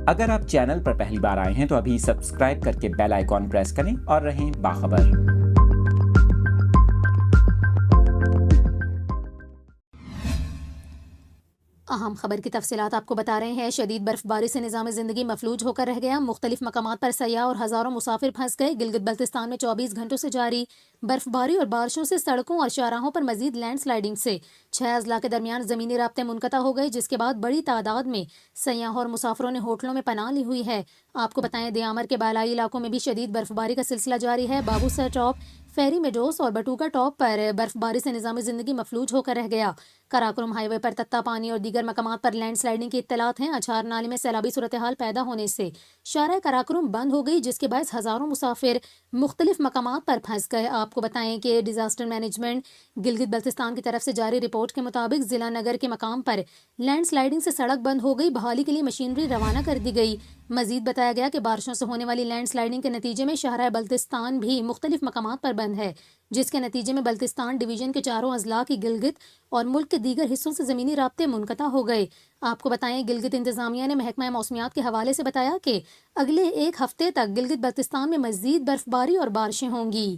اگر آپ چینل پر پہلی بار آئے ہیں تو ابھی سبسکرائب کر کے بیل آئیکن پریس کریں اور رہیں باخبر۔ اہم خبر کی تفصیلات آپ کو بتا رہے ہیں۔ شدید برف باری سے نظام زندگی مفلوج ہو کر رہ گیا۔ مختلف مقامات پر سیاح اور ہزاروں مسافر پھنس گئے۔ گلگت بلتستان میں 24 گھنٹوں سے جاری برف باری اور بارشوں سے سڑکوں اور چوراہوں پر مزید لینڈ سلائیڈنگ سے 6 اضلاع کے درمیان زمینی رابطے منقطع ہو گئے، جس کے بعد بڑی تعداد میں سیاحوں اور مسافروں نے ہوٹلوں میں پناہ لی ہوئی ہے۔ آپ کو بتائیں دیامر کے بالائی علاقوں میں بھی شدید برف باری کا سلسلہ جاری ہے۔ بابو سر ٹاپ، فیری میڈوس اور بٹوکا ٹاپ پر برف باری سے نظام زندگی مفلوج ہو کر رہ گیا۔ کراکرم ہائی وے پر تتا پانی اور دیگر مقامات پر لینڈ سلائیڈنگ کی اطلاعات ہیں۔ اچھار نالے میں سیلابی صورتحال پیدا ہونے سے شارع کراکرم بند ہو گئی، جس کے باعث ہزاروں مسافر مختلف مقامات پر پھنس گئے۔ آپ کو بتائیں کہ ڈیزاسٹر مینجمنٹ گلگت بلتستان کی طرف سے جاری رپورٹ کے مطابق ضلع نگر کے مقام پر لینڈ سلائیڈنگ سے سڑک بند ہو گئی، بحالی کے لیے مشینری روانہ کر دی گئی۔ مزید بتایا گیا کہ بارشوں سے ہونے والی لینڈ سلائیڈنگ کے نتیجے میں شاہراہ بلتستان بھی مختلف مقامات پر بند ہے، جس کے نتیجے میں بلتستان ڈویژن کے چاروں اضلاع کی گلگت اور ملک کے دیگر حصوں سے زمینی رابطے منقطع ہو گئے۔ آپ کو بتائیں گلگت انتظامیہ نے محکمہ موسمیات کے حوالے سے بتایا کہ اگلے ایک ہفتے تک گلگت بلتستان میں مزید برف باری اور بارشیں ہوں گی۔